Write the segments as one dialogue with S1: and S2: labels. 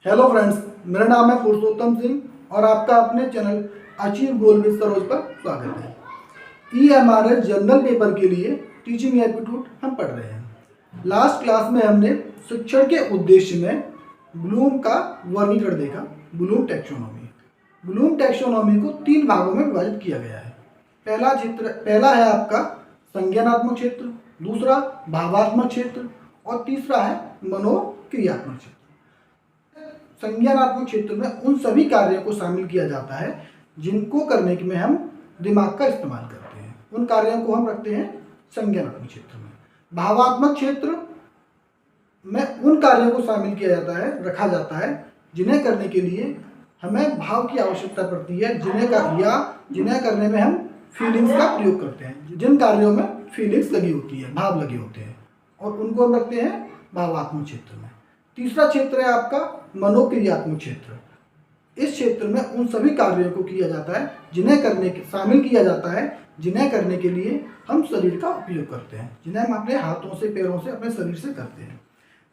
S1: Hello friends, मेरा नाम है पुरुषोत्तम सिंह और आपका अपने channel achieve goal with Saroj पर स्वागत है। EMRS जनरल पेपर के लिए टीचिंग एप्टीट्यूड हम पढ़ रहे हैं। लास्ट क्लास में हमने शिक्षण के उद्देश्य में ब्लूम का वर्गीकरण देखा। ब्लूम टैक्सोनॉमी को 3 भागों में विभाजित किया गया है। पहला है आपका संज्ञानात्मक क्षेत्र, दूसरा भावात्मक क्षेत्र और तीसरा है मनोक्रियात्मक क्षेत्र। संज्ञानात्मक क्षेत्र में उन सभी कार्यों को शामिल किया जाता है जिनको करने में हम दिमाग का इस्तेमाल करते हैं। उन कार्यों को हम रखते हैं संज्ञानात्मक क्षेत्र में। भावात्मक क्षेत्र में उन कार्यों को शामिल किया जाता है, रखा जाता है जिन्हें करने के लिए हमें भाव की आवश्यकता पड़ती है, जिन्हें करने में हम फीलिंग्स का प्रयोग करते हैं। जिन कार्यों में फीलिंग्स लगी होती है, भाव लगे होते हैं, और उनको हम रखते हैं भावात्मक क्षेत्र में। तीसरा क्षेत्र है आपका मनोक्रियात्मक क्षेत्र। इस क्षेत्र में उन सभी कार्यों को किया जाता है शामिल किया जाता है जिन्हें करने के लिए हम शरीर का उपयोग करते हैं, जिन्हें हम अपने हाथों से, पैरों से, अपने शरीर से करते हैं।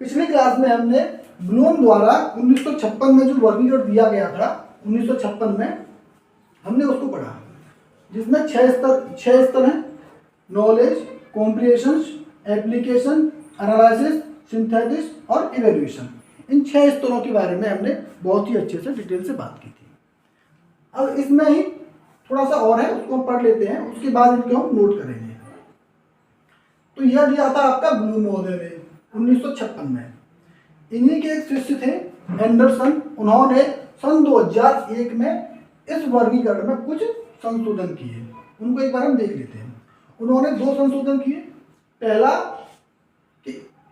S1: पिछली क्लास में हमने ब्लूम द्वारा 1956 में जो वर्गीकरण दिया गया था, 1956 में हमने उसको पढ़ा, जिसमें 6 स्तर हैं: knowledge, comprehension, application, analysis, synthesis और इवैल्यूएशन। इन 6 स्तरों के बारे में हमने बहुत ही अच्छे से डिटेल से बात की थी। अब इसमें ही थोड़ा सा और है, उसको हम पढ़ लेते हैं, उसके बाद इनको हम नोट करेंगे। तो यह दिया था आपका ब्लूम महोदय ने 1956 में। इन्हीं के एक शिष्य थे एंडरसन। उन्होंने सन 2001 में इस वर्गीकरण में कुछ संशोधन किए। उनको एक बार हम देख लेते हैं। उन्होंने 2 संशोधन किए। पहला,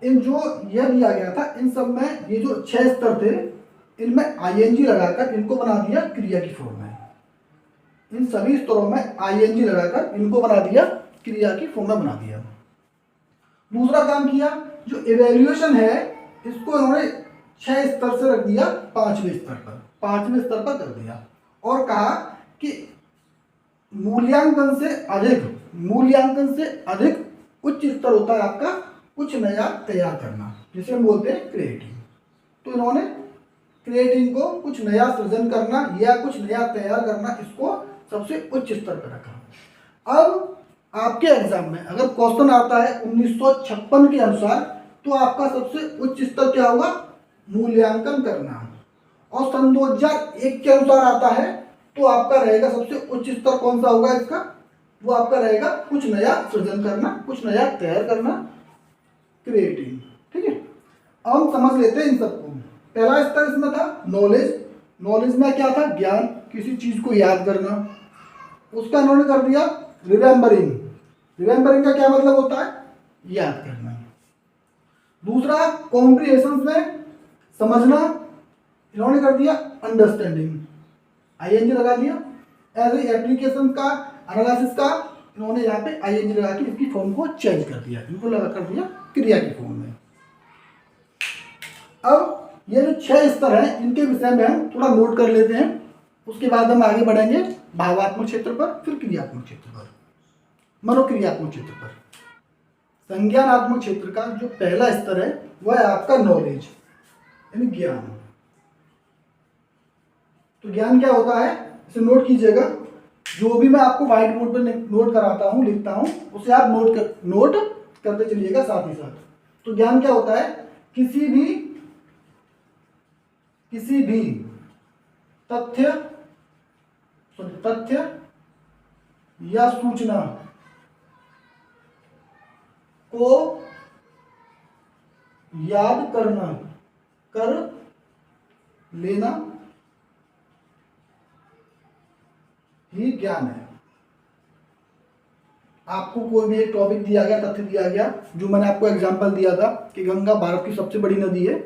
S1: इन जो यह दिया गया था, इन सब में ये जो 6 स्तर थे, इनमें ING लगाकर इनको बना दिया क्रिया की फॉर्म में। इन सभी स्तरों में ING लगाकर इनको बना दिया क्रिया की फॉर्म में बना दिया। दूसरा काम किया, जो इवैल्यूएशन है, इसको इन्होंने 6 स्तर से रख दिया 5वें स्तर पर कर दिया, और कहा कि मूल्यांकन से अधिक उच्च स्तर होता है आपका कुछ नया तैयार करना, जिसे हम बोलते हैं क्रिएटिंग। तो इन्होंने क्रिएटिंग को, कुछ नया सृजन करना या कुछ नया तैयार करना, इसको सबसे उच्च स्तर पर रखा। अब आपके एग्जाम में अगर क्वेश्चन आता है 1956 के अनुसार, तो आपका सबसे उच्च स्तर क्या होगा? मूल्यांकन करना। और सन 2001 के अनुसार आता है, तो आपका रहेगा सबसे उच्च स्तर कौन सा होगा इसका? वो आपका रहेगा कुछ नया सृजन करना, कुछ नया तैयार करना, क्रिएटिंग। ठीक है, अब हम समझ लेते हैं इन सबको। पहला स्तर इसमें था नॉलेज में क्या था? ज्ञान, किसी चीज को याद करना। उसका इन्होंने कर दिया रिमेम्बरिंग का क्या मतलब होता है? याद करना। दूसरा, कॉम्प्रिहेंशन में समझना, इन्होंने कर दिया अंडरस्टैंडिंग, ING लगा दिया। एज एप्लीकेशन का, एनालिसिस का, इन्होंने यहाँ पे ING लगा के इसकी फॉर्म को चेंज कर दिया, इनको लगा कर दिया क्रिया की फॉर्म में। अब ये जो 6 स्तर हैं, इनके विषय में हम थोड़ा नोट कर लेते हैं, उसके बाद हम आगे बढ़ेंगे भावात्मक क्षेत्र पर, फिर क्रियात्मक क्षेत्र पर, मनोक्रियात्मक क्षेत्र पर। संज्ञानात्मक क्षेत्र का जो पहला स्तर है वह है आपका नॉलेज, यानी ज्ञान। तो ज्ञान क्या होता है, इसे नोट कीजिएगा। जो भी मैं आपको व्हाइट बोर्ड पर नोट कराता हूँ, लिखता हूँ, उसे आप नोट करते चलिएगा साथ ही साथ। तो ज्ञान क्या होता है? किसी भी तथ्य या सूचना को याद करना, कर लेना ही ज्ञान है। आपको कोई भी एक टॉपिक दिया गया, तथ्य दिया गया, जो मैंने आपको एग्जांपल दिया था कि गंगा भारत की सबसे बड़ी नदी है,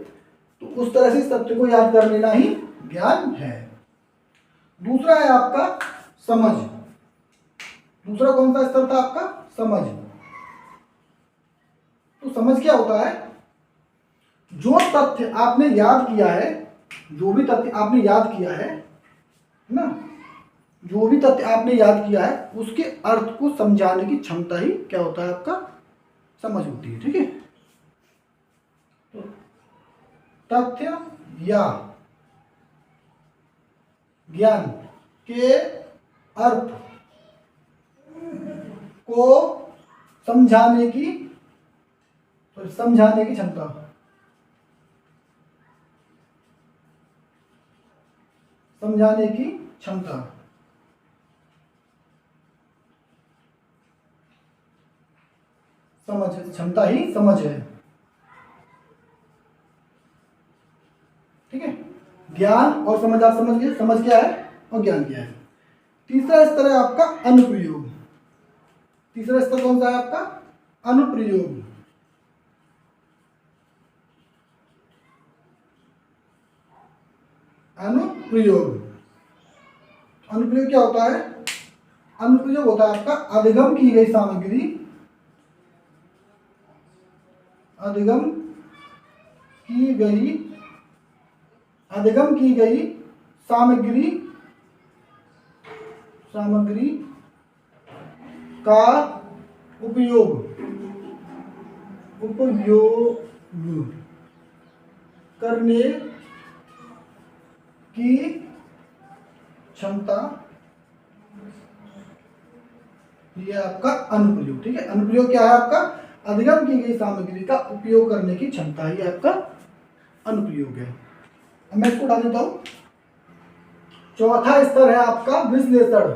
S1: तो उस तरह से इस तथ्य को याद कर लेना ही ज्ञान है। दूसरा है आपका समझ। दूसरा कौन सा स्तर था आपका? समझ। तो समझ क्या होता है? जो तथ्य आपने याद किया है, जो भी तथ्य आपने याद किया है ना, जो भी तथ्य आपने याद किया है, उसके अर्थ को समझाने की क्षमता ही क्या होता है? आपका समझ होती है। ठीक है, तो तथ्य या ज्ञान के अर्थ को समझाने की क्षमता। समझाने की क्षमता। समझ, क्षमता ही समझ है। ठीक है, ज्ञान और समझ आप समझ गए। समझ क्या है और ज्ञान क्या है। तीसरा स्तर है आपका अनुप्रयोग। तीसरा स्तर कौन सा है आपका? अनुप्रयोग। अनुप्रयोग। अनुप्रयोग क्या होता है? अनुप्रयोग होता है आपका अधिगम की गई सामग्री, अधिगम की गई सामग्री का उपयोग करने की क्षमता, ये आपका अनुप्रयोग। ठीक है, अनुप्रयोग क्या है आपका? अधिगम की गई सामग्री का उपयोग करने की क्षमता, ये आपका अनुप्रयोग है। अब मैं इसको उठा देता हूं। चौथा स्तर है आपका विश्लेषण।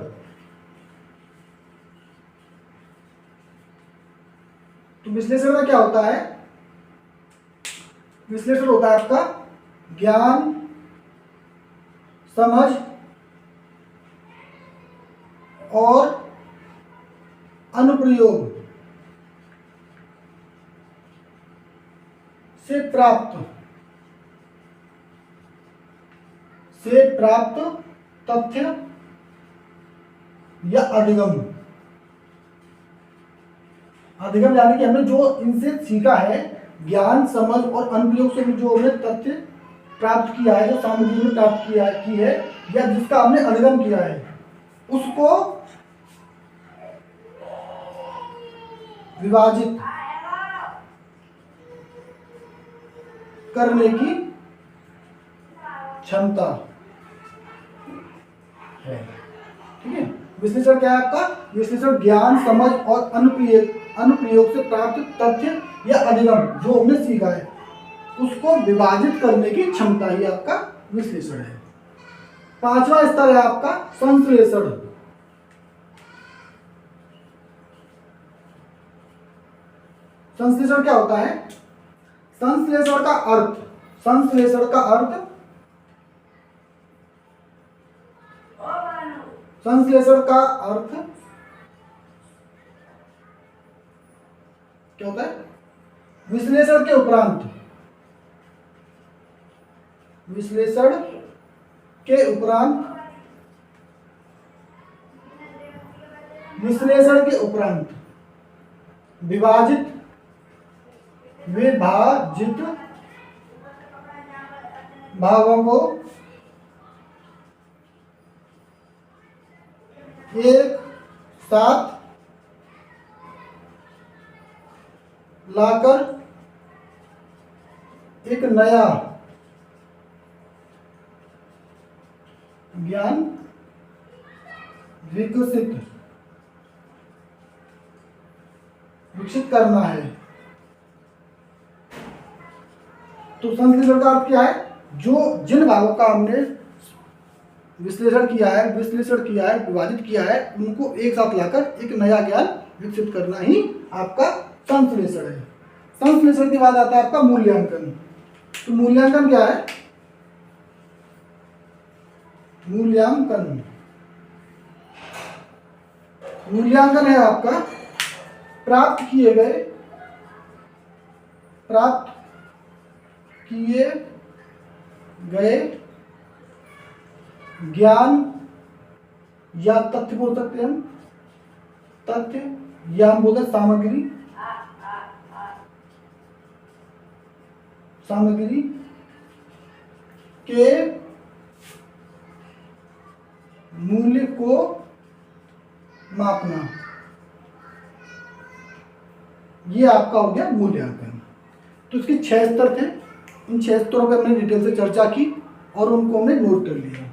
S1: तो विश्लेषण में क्या होता है? विश्लेषण होता है आपका ज्ञान, समझ और अनुप्रयोग से प्राप्त तथ्य या अधिगम। अधिगम यानी कि हमने जो इनसे सीखा है, ज्ञान, समझ और अनुप्रयोग से जो हमने तथ्य प्राप्त किया है, जो सामग्री में प्राप्त की है या जिसका हमने अधिगम किया है, उसको विभाजित करने की क्षमता है। ठीक है, विश्लेषण क्या है आपका? विश्लेषण ज्ञान, समझ और अनुप्रयोग से प्राप्त तथ्य या अधिगम जो हमने सीखा है, उसको विभाजित करने की क्षमता ही आपका विश्लेषण है। पांचवा स्तर है आपका संश्लेषण। संश्लेषण क्या होता है? संश्लेषण का अर्थ क्या होता है? विश्लेषण के उपरांत विभाजित भागों को एक साथ लाकर एक नया ज्ञान विकसित करना है। तो संश्लेषण का अर्थ क्या है? जिन भागों का हमने विश्लेषण किया है, विभाजित किया है, उनको एक साथ लाकर एक नया ज्ञान विकसित करना ही आपका संश्लेषण है। संश्लेषण के बाद आता है आपका मूल्यांकन। तो मूल्यांकन क्या है? मूल्यांकन है आपका प्राप्त किए गए ज्ञान या तथ्य बोल सकते हैं हम, तथ्य या हम बोलते सामग्री के मूल्य को मापना, ये आपका हो गया मूल्यांकन। तो इसके 6 स्तर थे। इन 6 स्तरों पर हमने डिटेल से चर्चा की और उनको हमने नोट कर लिया।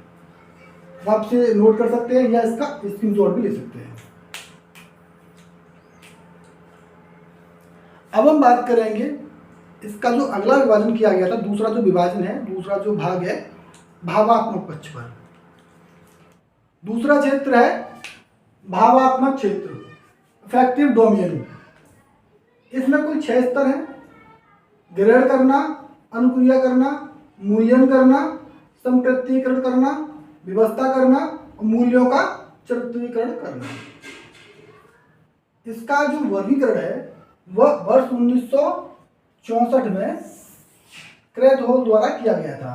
S1: वो आपसे नोट कर सकते हैं या इसका स्क्रीनशॉट भी ले सकते हैं। अब हम बात करेंगे इसका जो अगला विभाजन किया गया था, दूसरा जो विभाजन है, दूसरा जो भाग है भावात्मक पक्ष पर। दूसरा क्षेत्र है भावात्मक क्षेत्र, अफेक्टिव डोमेन। इसमें कुल 6 स्तर हैं: ग्रहण करना, अनुक्रिया करना, मूल्यांकन करना, संप्रत्यीकरण करना, व्यवस्था करना और मूल्यों का चरित्रीकरण करना। इसका जो वर्गीकरण है वह वर्ष 1964 में क्रैथहोल द्वारा किया गया था।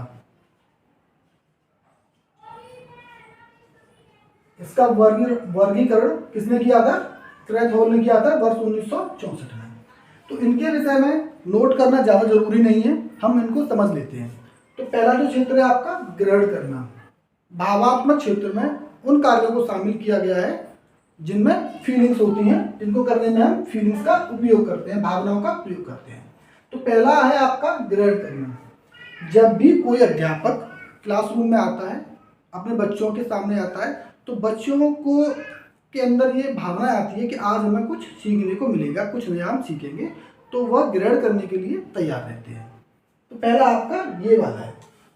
S1: इसका वर्गीकरण किसने किया था? क्रैथहोल ने किया था वर्ष 1964 में। तो इनके विषय में नोट करना ज़्यादा जरूरी नहीं है, हम इनको समझ लेते हैं। तो पहला जो क्षेत्र है आपका ग्रहण करना। भावात्मक क्षेत्र में उन कार्यों को शामिल किया गया है जिनमें फीलिंग्स होती हैं, जिनको करने में हम फीलिंग्स का उपयोग करते हैं, भावनाओं का प्रयोग करते हैं। तो पहला है आपका ग्रहण करना। जब भी कोई अध्यापक क्लासरूम में आता है, अपने बच्चों के सामने आता है, तो बच्चों को के अंदर ये भावना आती है कि आज हमें कुछ सीखने को मिलेगा, कुछ नया हम सीखेंगे, तो वह ग्रहण करने के लिए तैयार रहते हैं। तो पहला आपका ये वाला है।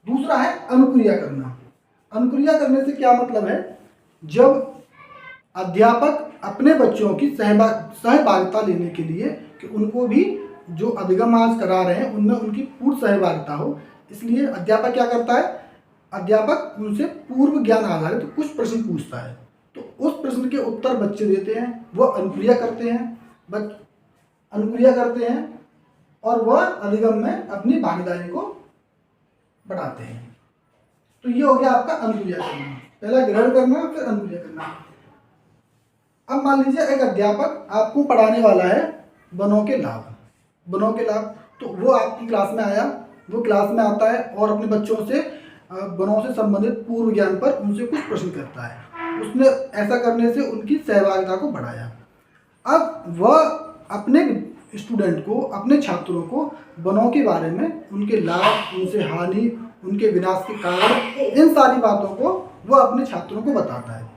S1: दूसरा है अनुक्रिया करना। अनुक्रिया करने से क्या मतलब है? जब अध्यापक अपने बच्चों की सहभागिता लेने के लिए कि उनको भी जो अधिगम आज करा रहे हैं उनमें उनकी पूर्ण सहभागिता हो, इसलिए अध्यापक क्या करता है? अध्यापक उनसे पूर्व ज्ञान आधारित तो कुछ प्रश्न पूछता है, तो उस प्रश्न के उत्तर बच्चे देते हैं, वह अनुक्रिया करते हैं, अनुक्रिया करते हैं और वह अधिगम में अपनी भागीदारी को बढ़ाते हैं। तो ये हो गया आपका अनुक्रिया करना। पहला ग्रहण करना, फिर अनुक्रिया करना। अब मान लीजिए एक अध्यापक आपको पढ़ाने वाला है वनों के लाभ। वनों के लाभ, तो वो आपकी क्लास में आया, वो क्लास में आता है और अपने बच्चों से वनों से संबंधित पूर्व ज्ञान पर उनसे कुछ प्रश्न करता है। उसने ऐसा करने से उनकी सहभागिता को बढ़ाया। अब वह अपने स्टूडेंट को, अपने छात्रों को वनों के बारे में, उनके लाभ, उनसे हानि, उनके विनाश के कारण, इन सारी बातों को वह अपने छात्रों को बताता है।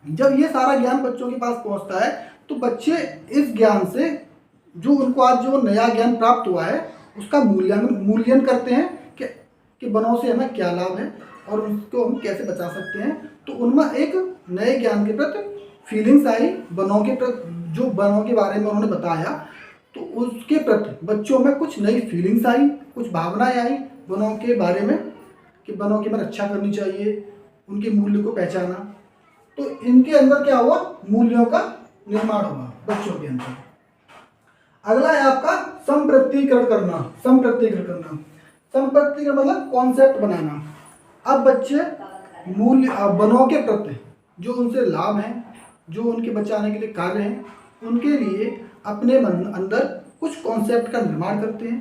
S1: जब ये सारा ज्ञान बच्चों के पास पहुंचता है तो बच्चे इस ज्ञान से जो उनको आज जो नया ज्ञान प्राप्त हुआ है उसका मूल्यांकन करते हैं कि वनों से हमें क्या लाभ है और उसको हम कैसे बचा सकते हैं। तो उनमें एक नए ज्ञान के प्रति फीलिंग्स आई, वनों के प्रति, जो वनों के बारे में उन्होंने बताया, तो उसके प्रति बच्चों में कुछ नई फीलिंग्स आई, कुछ भावनाएं आई वनों के बारे में कि वनों की हमें रक्षा करनी चाहिए, उनके मूल्य को पहचाना। तो इनके अंदर क्या हुआ? मूल्यों का निर्माण हुआ बच्चों के अंदर। अगला है आपका संप्रत्यीकरण करना। संप्रत्यीकरण मतलब कॉन्सेप्ट बनाना। अब बच्चे मूल्य, वनों के प्रति जो उनसे लाभ हैं, जो उनके बचाने के लिए कार्य हैं, उनके लिए अपने मन अंदर कुछ कॉन्सेप्ट का निर्माण करते हैं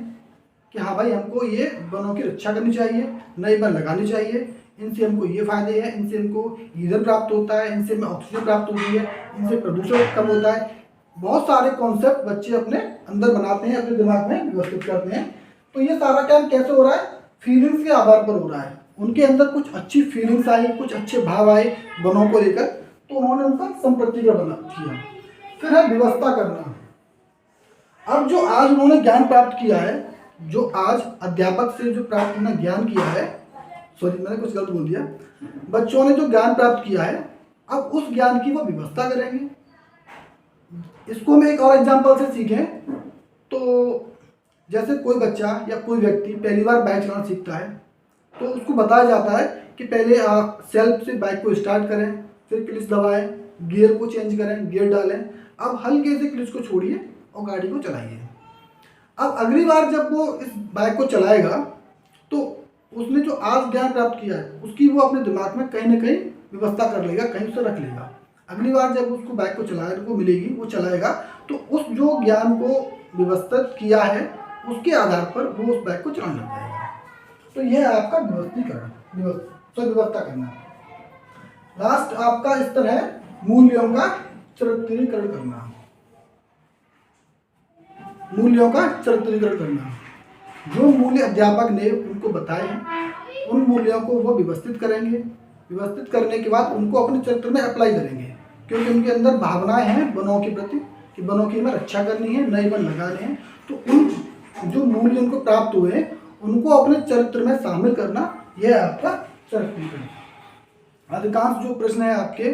S1: कि हाँ भाई, हमको ये वनों की रक्षा करनी चाहिए, नए वन लगाने चाहिए, इनसे हमको ये फायदे हैं, इनसे हमको ईंधन प्राप्त होता है, इनसे हमें ऑक्सीजन प्राप्त होती है, इनसे प्रदूषण कम होता है। बहुत सारे कॉन्सेप्ट बच्चे अपने अंदर बनाते हैं, अपने दिमाग में व्यवस्थित करते हैं। तो ये सारा काम कैसे हो रहा है? फीलिंग्स के आधार पर हो रहा है। उनके अंदर कुछ अच्छी फीलिंग्स आई, कुछ अच्छे भाव आए वनों को लेकर, तो उन्होंने उनका संप्रत्यीकरण किया। फिर है व्यवस्था करना। अब जो आज उन्होंने ज्ञान प्राप्त किया है, जो आज अध्यापक से जो प्राप्त उन्होंने ज्ञान किया है, सॉरी मैंने कुछ गलत बोल दिया, बच्चों ने जो ज्ञान प्राप्त किया है, अब उस ज्ञान की वो व्यवस्था करेंगे। इसको मैं एक और एग्जांपल से सीखें तो जैसे कोई बच्चा या कोई व्यक्ति पहली बार बाइक चलाना सीखता है, तो उसको बताया जाता है कि पहले सेल्फ से बाइक को स्टार्ट करें, फिर क्लच दबाएं, गियर को चेंज करें, गियर डालें, अब हल्के से क्लच को छोड़िए और गाड़ी को चलाइए। अब अगली बार जब वो इस बाइक को चलाएगा तो उसने जो आज ज्ञान प्राप्त किया है उसकी वो अपने दिमाग में कहीं ना कहीं व्यवस्था कर लेगा, कहीं उसे रख लेगा। अगली बार जब उसको बाइक को चलाने को मिलेगी, वो चलाएगा, तो उस जो ज्ञान को व्यवस्थित किया है उसके आधार पर वो उस बाइक को चलाने लग जाएगा। तो यह है आपका व्यवस्थीकरण, व्यवस्था करना। लास्ट आपका स्तर है मूल्यों का चरित्रीकरण करना। मूल्यों का चरित्रीकरण करना, जो मूल्य अध्यापक ने उनको बताए हैं उन मूल्यों को वो व्यवस्थित करेंगे, व्यवस्थित करने के बाद उनको अपने चरित्र में अप्लाई करेंगे, क्योंकि उनके अंदर भावनाएं हैं वनों के प्रति कि वनों की हमें रक्षा करनी है, नए वन लगाने हैं। तो उन जो मूल्य उनको प्राप्त हुए हैं उनको अपने चरित्र में शामिल करना, यह है आपका चरित्रीकरण। अधिकांश जो प्रश्न है आपके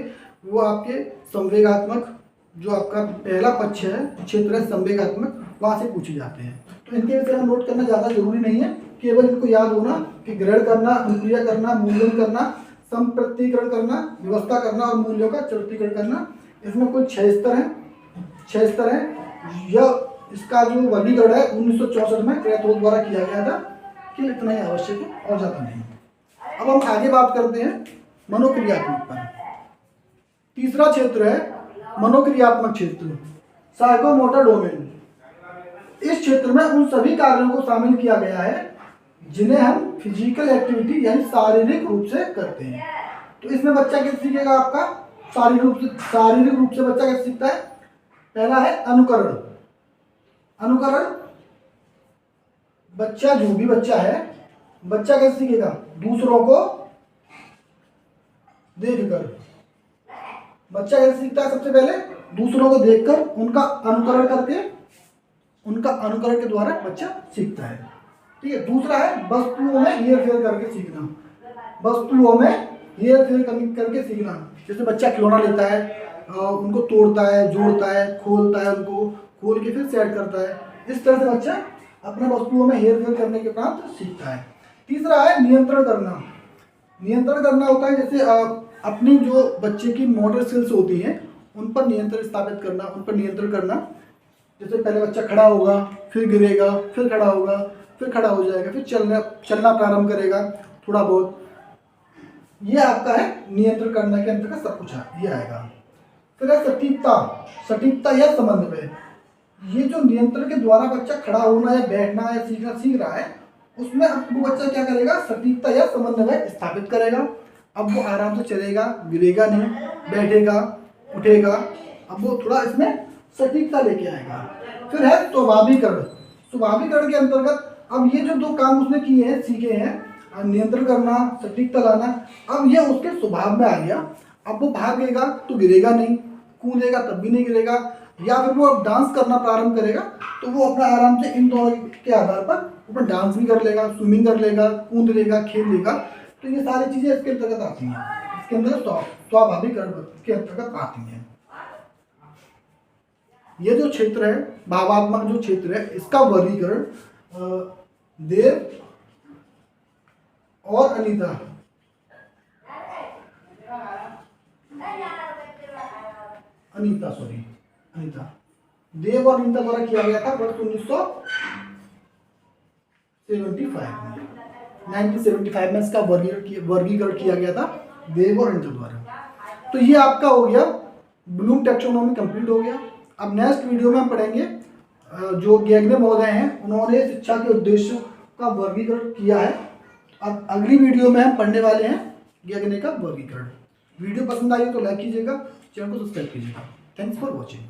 S1: वो आपके संवेगात्मक, जो आपका पहला पक्ष है क्षेत्र है संवेगात्मक, वहाँ से पूछे जाते हैं। तो इनके विषय में नोट करना ज़्यादा जरूरी नहीं है, केवल इनको याद होना कि ग्रहण करना, अनुक्रिया करना, मूल्यांकन करना, संप्रतीकरण करना, व्यवस्था करना और मूल्यों का चरित्रीकरण करना। इसमें कुल 6 स्तर हैं, 6 स्तर हैं। यह इसका जो वर्गीकरण है 1964 में क्रैथहोल द्वारा किया गया था। कि इतना ही आवश्यक है और ज़्यादा नहीं। अब हम आगे बात करते हैं मनोक्रियात्मक पर। तीसरा क्षेत्र है मनोक्रियात्मक क्षेत्र, साइकोमोटर डोमेन। इस क्षेत्र में उन सभी कार्यों को शामिल किया गया है जिन्हें हम फिजिकल एक्टिविटी यानी शारीरिक रूप से करते हैं। तो इसमें बच्चा कैसे सीखेगा? आपका शारीरिक रूप से बच्चा कैसे सीखता है? पहला है अनुकरण। अनुकरण, बच्चा जो भी बच्चा है, बच्चा कैसे सीखेगा? दूसरों को देखकर। बच्चा कैसे सीखता है? सबसे पहले दूसरों को देखकर उनका अनुकरण करके, उनका अनुकरण के द्वारा बच्चा सीखता है। ठीक है। दूसरा है वस्तुओं में हेरफेर करके सीखना। वस्तुओं में हेरफेर करके सीखना, जैसे बच्चा खिलौना लेता है, उनको तोड़ता है, जोड़ता है, खोलता है, उनको खोल के फिर सेट करता है। इस तरह से बच्चा अपने वस्तुओं में हेरफेर करने के उपरांत सीखता है। तीसरा है नियंत्रण करना। नियंत्रण करना होता है जैसे अपनी जो बच्चे की मोटर स्किल्स होती हैं उन पर नियंत्रण स्थापित करना, उन पर नियंत्रण करना। जैसे पहले बच्चा खड़ा होगा, फिर गिरेगा, फिर खड़ा होगा, फिर खड़ा हो जाएगा, फिर चलना प्रारंभ करेगा थोड़ा बहुत। ये आपका है नियंत्रण करने के अंतर्गत सब कुछ ये आएगा। फिर है सटीकता। सटीकता या समन्वय। ये जो नियंत्रण के द्वारा बच्चा खड़ा होना या बैठना या सीखना सीख रहा है, उसमें अब वो बच्चा क्या करेगा? सटीकता या समन्वय स्थापित करेगा। अब वो आराम से चलेगा, गिरेगा नहीं, बैठेगा, उठेगा। अब वो थोड़ा इसमें सटीकता लेके आएगा। फिर है स्वाभाविकरण। स्वाभाविकरण के अंतर्गत अब ये जो 2 काम उसने किए हैं, सीखे हैं, नियंत्रण करना, सटीकता लाना, अब ये उसके स्वभाव में आ गया। अब वो भागेगा तो गिरेगा नहीं, कूदेगा तब भी नहीं गिरेगा, या फिर वो अब डांस करना प्रारंभ करेगा तो वो अपना आराम से इन दोनों के आधार पर ऊपर डांस भी कर लेगा, स्विमिंग कर लेगा, कूद लेगा, खेल लेगा। तो ये सारी चीज़ें इसके अंतर्गत आती हैं, इसके अंदर स्वाभाविकरण के अंतर्गत आती हैं। ये जो क्षेत्र है भावात्मक जो क्षेत्र है, इसका वर्गीकरण देव और अनीता देव और अनीता द्वारा किया गया था वर्ष 1975 में इसका वर्गीकरण किया गया था देव और अनीता द्वारा। तो ये आपका हो गया ब्लूम टैक्सोनॉमी कंप्लीट हो गया। अब नेक्स्ट वीडियो में हम पढ़ेंगे जो गैगने महोदय हैं, उन्होंने शिक्षा के उद्देश्यों का वर्गीकरण किया है। अब अगली वीडियो में हम पढ़ने वाले हैं गैगने का वर्गीकरण। वीडियो पसंद आई तो लाइक कीजिएगा, चैनल को सब्सक्राइब कीजिएगा। Thanks for watching.